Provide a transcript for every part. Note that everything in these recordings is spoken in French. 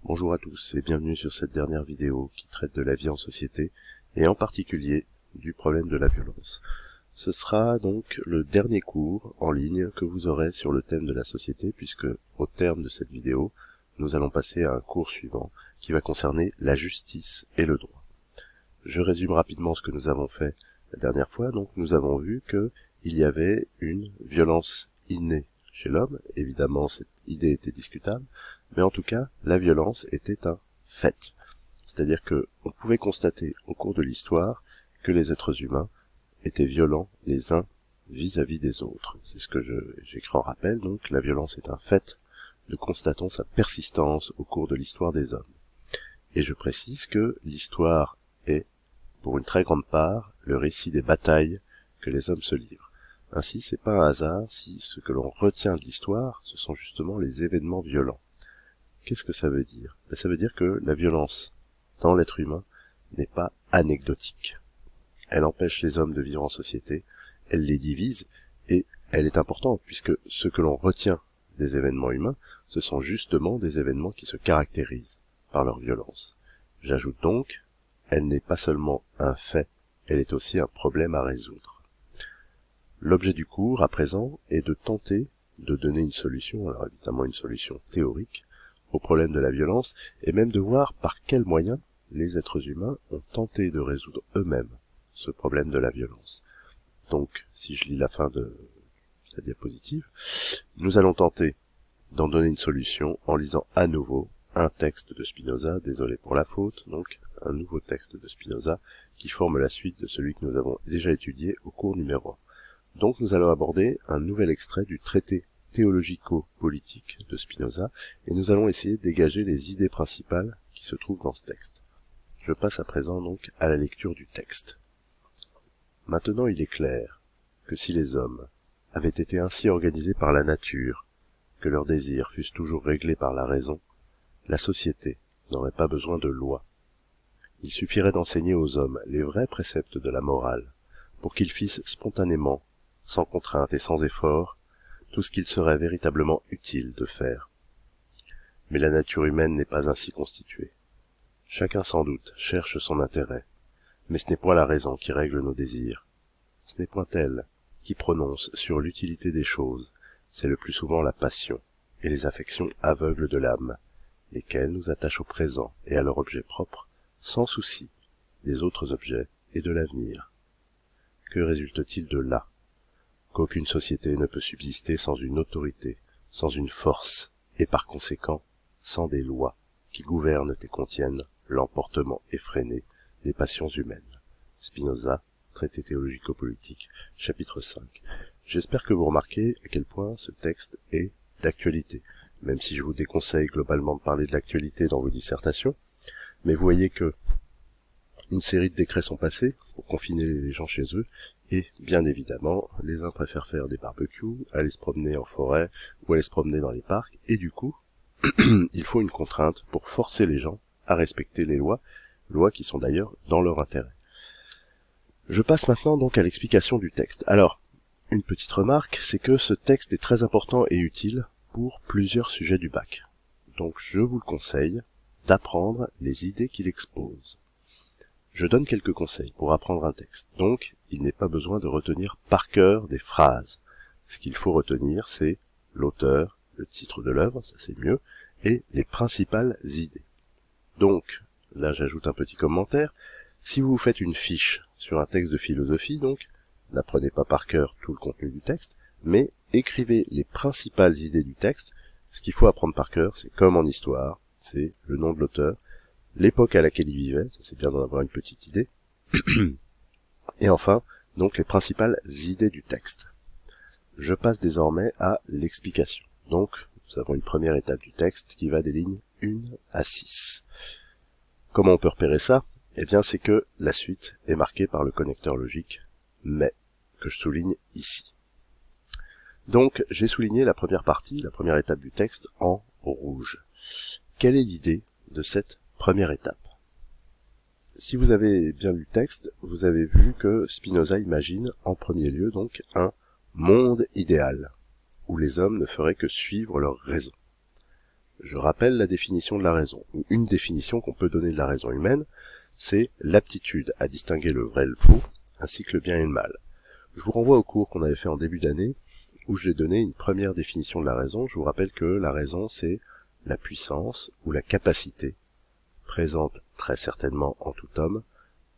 Bonjour à tous et bienvenue sur cette dernière vidéo qui traite de la vie en société et en particulier du problème de la violence. Ce sera donc le dernier cours en ligne que vous aurez sur le thème de la société puisque au terme de cette vidéo, nous allons passer à un cours suivant qui va concerner la justice et le droit. Je résume rapidement ce que nous avons fait la dernière fois. Donc nous avons vu que il y avait une violence innée chez l'homme. Évidemment, cette idée était discutable, mais en tout cas, la violence était un fait. C'est-à-dire que on pouvait constater au cours de l'histoire que les êtres humains étaient violents les uns vis-à-vis des autres. C'est ce que j'écris en rappel. Donc la violence est un fait. Nous constatons sa persistance au cours de l'histoire des hommes. Et je précise que l'histoire est, pour une très grande part, le récit des batailles que les hommes se livrent. Ainsi, c'est pas un hasard si ce que l'on retient de l'histoire, ce sont justement les événements violents. Qu'est-ce que ça veut dire? Ça veut dire que la violence dans l'être humain n'est pas anecdotique. Elle empêche les hommes de vivre en société, elle les divise, et elle est importante puisque ce que l'on retient des événements humains, ce sont justement des événements qui se caractérisent par leur violence. J'ajoute donc, elle n'est pas seulement un fait, elle est aussi un problème à résoudre. L'objet du cours, à présent, est de tenter de donner une solution, alors évidemment une solution théorique, au problème de la violence, et même de voir par quels moyens les êtres humains ont tenté de résoudre eux-mêmes ce problème de la violence. Donc, si je lis la fin de la diapositive, nous allons tenter d'en donner une solution en lisant à nouveau un texte de Spinoza, désolé pour la faute, donc un nouveau texte de Spinoza qui forme la suite de celui que nous avons déjà étudié au cours numéro 1. Donc nous allons aborder un nouvel extrait du traité théologico-politique de Spinoza et nous allons essayer de dégager les idées principales qui se trouvent dans ce texte. Je passe à présent donc à la lecture du texte. Maintenant il est clair que si les hommes avaient été ainsi organisés par la nature, que leurs désirs fussent toujours réglés par la raison, la société n'aurait pas besoin de loi. Il suffirait d'enseigner aux hommes les vrais préceptes de la morale, pour qu'ils fissent spontanément, sans contrainte et sans effort, tout ce qu'il serait véritablement utile de faire. Mais la nature humaine n'est pas ainsi constituée. Chacun sans doute cherche son intérêt, mais ce n'est point la raison qui règle nos désirs. Ce n'est point elle qui prononce sur l'utilité des choses, c'est le plus souvent la passion et les affections aveugles de l'âme, lesquelles nous attachent au présent et à leur objet propre, sans souci des autres objets et de l'avenir. Que résulte-t-il de là? Qu'aucune société ne peut subsister sans une autorité, sans une force, et par conséquent, sans des lois qui gouvernent et contiennent l'emportement effréné des passions humaines. Spinoza, Traité théologico-politique, chapitre 5. J'espère que vous remarquez à quel point ce texte est d'actualité, même si je vous déconseille globalement de parler de l'actualité dans vos dissertations, mais vous voyez que une série de décrets sont passés pour confiner les gens chez eux, et bien évidemment, les uns préfèrent faire des barbecues, aller se promener en forêt, ou aller se promener dans les parcs, et du coup, il faut une contrainte pour forcer les gens à respecter les lois qui sont d'ailleurs dans leur intérêt. Je passe maintenant donc à l'explication du texte. Alors, une petite remarque, c'est que ce texte est très important et utile pour plusieurs sujets du bac. Donc je vous le conseille d'apprendre les idées qu'il expose. Je donne quelques conseils pour apprendre un texte. Donc, il n'est pas besoin de retenir par cœur des phrases. Ce qu'il faut retenir, c'est l'auteur, le titre de l'œuvre, ça c'est mieux, et les principales idées. Donc, là j'ajoute un petit commentaire. Si vous faites une fiche sur un texte de philosophie, donc, n'apprenez pas par cœur tout le contenu du texte, mais écrivez les principales idées du texte. Ce qu'il faut apprendre par cœur, c'est comme en histoire, c'est le nom de l'auteur, l'époque à laquelle il vivait, ça c'est bien d'en avoir une petite idée, et enfin, donc les principales idées du texte. Je passe désormais à l'explication. Donc, nous avons une première étape du texte qui va des lignes 1 à 6. Comment on peut repérer ça? Eh bien, c'est que la suite est marquée par le connecteur logique « mais », que je souligne ici. Donc, j'ai souligné la première partie, la première étape du texte, en rouge. Quelle est l'idée de cette première étape? Si vous avez bien lu le texte, vous avez vu que Spinoza imagine, en premier lieu, donc, un monde idéal, où les hommes ne feraient que suivre leur raison. Je rappelle la définition de la raison, ou une définition qu'on peut donner de la raison humaine, c'est l'aptitude à distinguer le vrai et le faux, ainsi que le bien et le mal. Je vous renvoie au cours qu'on avait fait en début d'année, où j'ai donné une première définition de la raison. Je vous rappelle que la raison, c'est la puissance ou la capacité, présente très certainement en tout homme,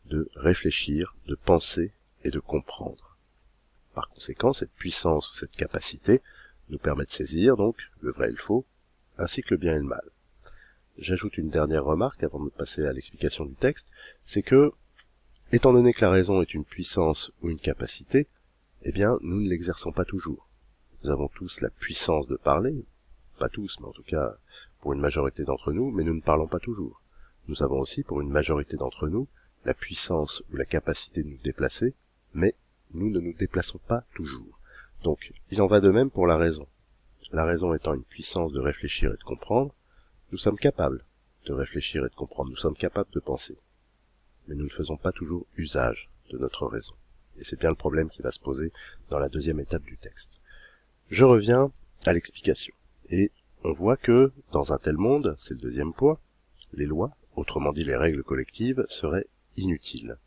de réfléchir, de penser et de comprendre. Par conséquent, cette puissance ou cette capacité nous permet de saisir donc le vrai et le faux, ainsi que le bien et le mal. J'ajoute une dernière remarque avant de passer à l'explication du texte, c'est que, étant donné que la raison est une puissance ou une capacité, eh bien, nous ne l'exerçons pas toujours. Nous avons tous la puissance de parler, pas tous, mais en tout cas pour une majorité d'entre nous, mais nous ne parlons pas toujours. Nous avons aussi, pour une majorité d'entre nous, la puissance ou la capacité de nous déplacer, mais nous ne nous déplaçons pas toujours. Donc, il en va de même pour la raison. La raison étant une puissance de réfléchir et de comprendre, nous sommes capables de réfléchir et de comprendre, nous sommes capables de penser. Mais nous ne faisons pas toujours usage de notre raison. Et c'est bien le problème qui va se poser dans la deuxième étape du texte. Je reviens à l'explication. Et on voit que, dans un tel monde, c'est le deuxième point, les lois, autrement dit les règles collectives, seraient inutiles.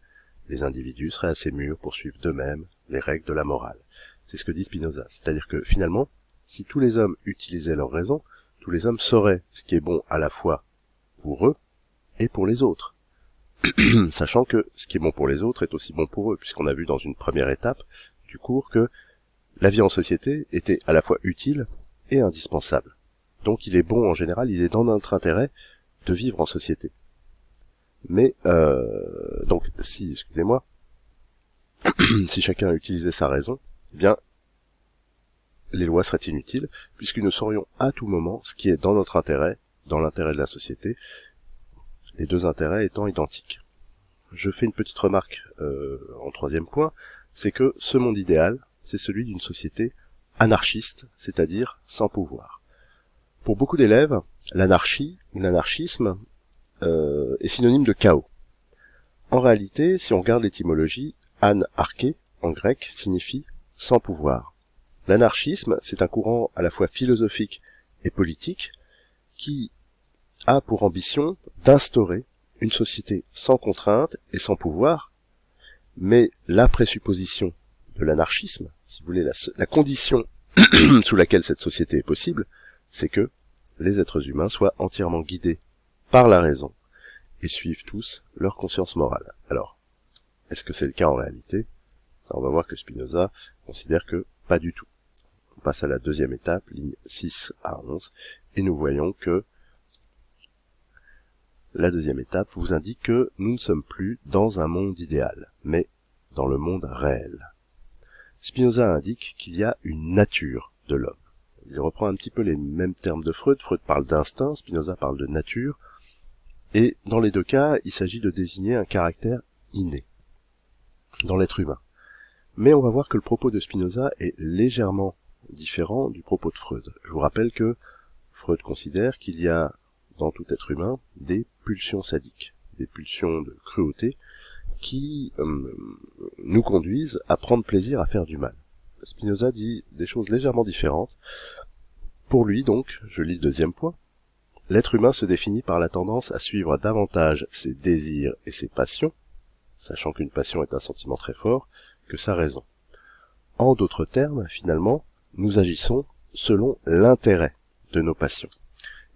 Les individus seraient assez mûrs pour suivre d'eux-mêmes les règles de la morale. C'est ce que dit Spinoza. C'est-à-dire que, finalement, si tous les hommes utilisaient leur raison, tous les hommes sauraient ce qui est bon à la fois pour eux et pour les autres. Sachant que ce qui est bon pour les autres est aussi bon pour eux, puisqu'on a vu dans une première étape du cours que la vie en société était à la fois utile et indispensable. Donc il est bon en général, il est dans notre intérêt de vivre en société. Mais, donc, si chacun utilisait sa raison, eh bien, les lois seraient inutiles, puisque nous saurions à tout moment ce qui est dans notre intérêt, dans l'intérêt de la société, les deux intérêts étant identiques. Je fais une petite remarque en troisième point, c'est que ce monde idéal, c'est celui d'une société anarchiste, c'est-à-dire sans pouvoir. Pour beaucoup d'élèves, l'anarchie ou l'anarchisme est synonyme de chaos. En réalité, si on regarde l'étymologie, anarché en grec signifie sans pouvoir. L'anarchisme, c'est un courant à la fois philosophique et politique qui a pour ambition d'instaurer une société sans contrainte et sans pouvoir, mais la présupposition de l'anarchisme, si vous voulez, la condition sous laquelle cette société est possible, c'est que les êtres humains soient entièrement guidés par la raison et suivent tous leur conscience morale. Alors, est-ce que c'est le cas en réalité? Ça, on va voir que Spinoza considère que pas du tout. On passe à la deuxième étape, lignes 6 à 11, et nous voyons que la deuxième étape vous indique que nous ne sommes plus dans un monde idéal, mais dans le monde réel. Spinoza indique qu'il y a une nature de l'homme. Il reprend un petit peu les mêmes termes de Freud. Freud parle d'instinct, Spinoza parle de nature, et dans les deux cas, il s'agit de désigner un caractère inné dans l'être humain. Mais on va voir que le propos de Spinoza est légèrement différent du propos de Freud. Je vous rappelle que Freud considère qu'il y a dans tout être humain des pulsions sadiques, des pulsions de cruauté qui nous conduisent à prendre plaisir à faire du mal. Spinoza dit des choses légèrement différentes. Pour lui donc, je lis le deuxième point, l'être humain se définit par la tendance à suivre davantage ses désirs et ses passions, sachant qu'une passion est un sentiment très fort, que sa raison. En d'autres termes, finalement, nous agissons selon l'intérêt de nos passions.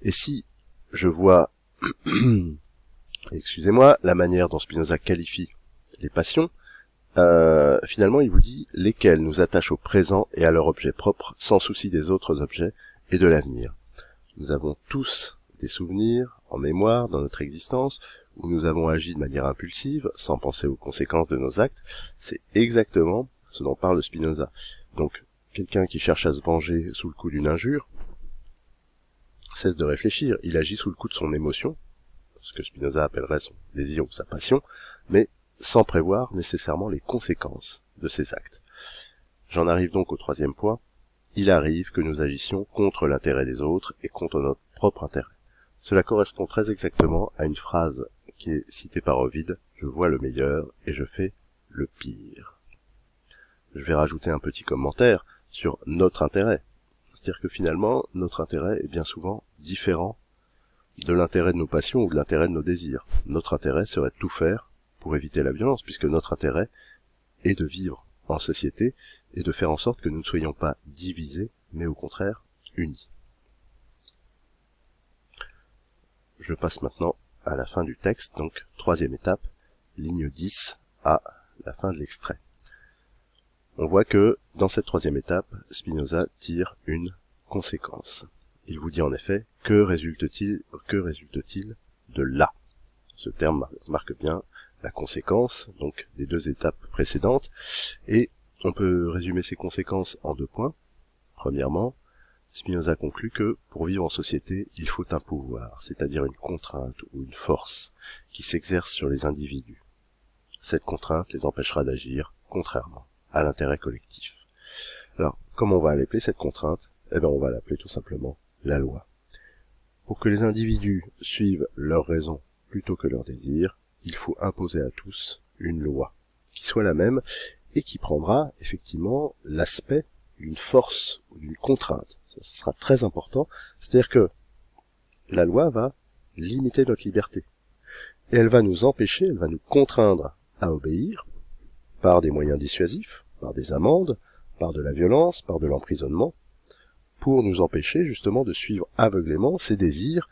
Et si je vois, excusez-moi, la manière dont Spinoza qualifie les passions, finalement il vous dit lesquelles nous attachent au présent et à leur objet propre, sans souci des autres objets et de l'avenir. Nous avons tous des souvenirs en mémoire dans notre existence, où nous avons agi de manière impulsive, sans penser aux conséquences de nos actes. C'est exactement ce dont parle Spinoza. Donc, quelqu'un qui cherche à se venger sous le coup d'une injure cesse de réfléchir, il agit sous le coup de son émotion, ce que Spinoza appellerait son désir ou sa passion, mais sans prévoir nécessairement les conséquences de ses actes. J'en arrive donc au troisième point. Il arrive que nous agissions contre l'intérêt des autres et contre notre propre intérêt. Cela correspond très exactement à une phrase qui est citée par Ovide, « Je vois le meilleur et je fais le pire ». Je vais rajouter un petit commentaire sur notre intérêt. C'est-à-dire que finalement, notre intérêt est bien souvent différent de l'intérêt de nos passions ou de l'intérêt de nos désirs. Notre intérêt serait de tout faire pour éviter la violence, puisque notre intérêt est de vivre en société et de faire en sorte que nous ne soyons pas divisés, mais au contraire unis. Je passe maintenant à la fin du texte, donc troisième étape, ligne 10 à la fin de l'extrait. On voit que dans cette troisième étape, Spinoza tire une conséquence. Il vous dit en effet, que résulte-t-il de là? Ce terme marque bien la conséquence, donc des deux étapes précédentes, et on peut résumer ces conséquences en 2 points. Premièrement, Spinoza conclut que pour vivre en société, il faut un pouvoir, c'est-à-dire une contrainte ou une force qui s'exerce sur les individus. Cette contrainte les empêchera d'agir contrairement à l'intérêt collectif. Alors, comment on va l'appeler cette contrainte? Eh bien, on va l'appeler tout simplement la loi. Pour que les individus suivent leurs raisons plutôt que leurs désirs, il faut imposer à tous une loi qui soit la même et qui prendra effectivement l'aspect d'une force ou d'une contrainte. Ça, ce sera très important. C'est-à-dire que la loi va limiter notre liberté. Et elle va nous empêcher, elle va nous contraindre à obéir par des moyens dissuasifs, par des amendes, par de la violence, par de l'emprisonnement, pour nous empêcher justement de suivre aveuglément ces désirs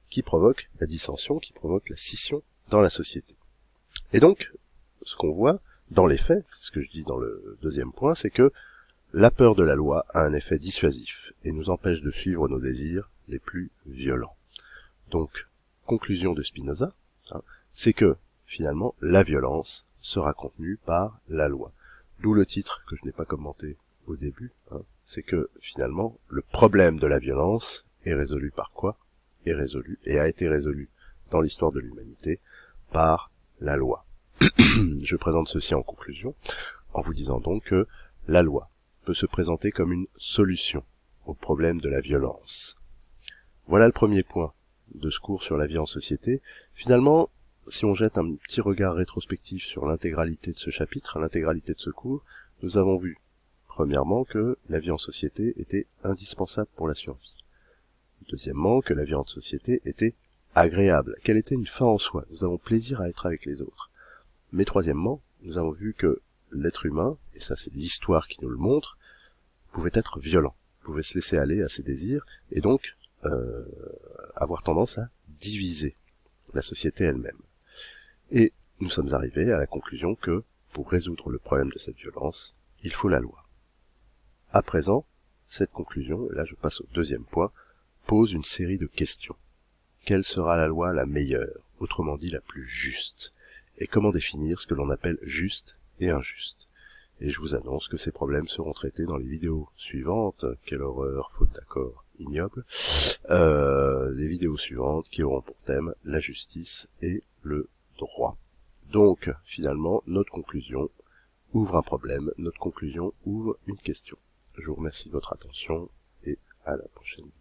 qui provoquent la dissension, qui provoquent la scission dans la société. Et donc, ce qu'on voit dans les faits, c'est ce que je dis dans le deuxième point, c'est que la peur de la loi a un effet dissuasif et nous empêche de suivre nos désirs les plus violents. Donc, conclusion de Spinoza, c'est que, finalement, la violence sera contenue par la loi. D'où le titre que je n'ai pas commenté au début, c'est que, finalement, le problème de la violence est résolu par quoi? Est résolu, et a été résolu dans l'histoire de l'humanité, par la loi. Je présente ceci en conclusion, en vous disant donc que la loi peut se présenter comme une solution au problème de la violence. Voilà le premier point de ce cours sur la vie en société. Finalement, si on jette un petit regard rétrospectif sur l'intégralité de ce chapitre, l'intégralité de ce cours, nous avons vu, premièrement, que la vie en société était indispensable pour la survie. Deuxièmement, que la vie en société était agréable, qu'elle était une fin en soi. Nous avons plaisir à être avec les autres. Mais troisièmement, nous avons vu que l'être humain, et ça c'est l'histoire qui nous le montre, pouvait être violent, pouvait se laisser aller à ses désirs, et donc avoir tendance à diviser la société elle-même. Et nous sommes arrivés à la conclusion que, pour résoudre le problème de cette violence, il faut la loi. À présent, cette conclusion, et là je passe au deuxième point, pose une série de questions. Quelle sera la loi la meilleure, autrement dit la plus juste? Et comment définir ce que l'on appelle juste et injuste? Et je vous annonce que ces problèmes seront traités dans les vidéos suivantes. Quelle horreur, faute d'accord, ignoble. Les vidéos suivantes qui auront pour thème la justice et le droit. Donc, finalement, notre conclusion ouvre un problème, notre conclusion ouvre une question. Je vous remercie de votre attention et à la prochaine vidéo.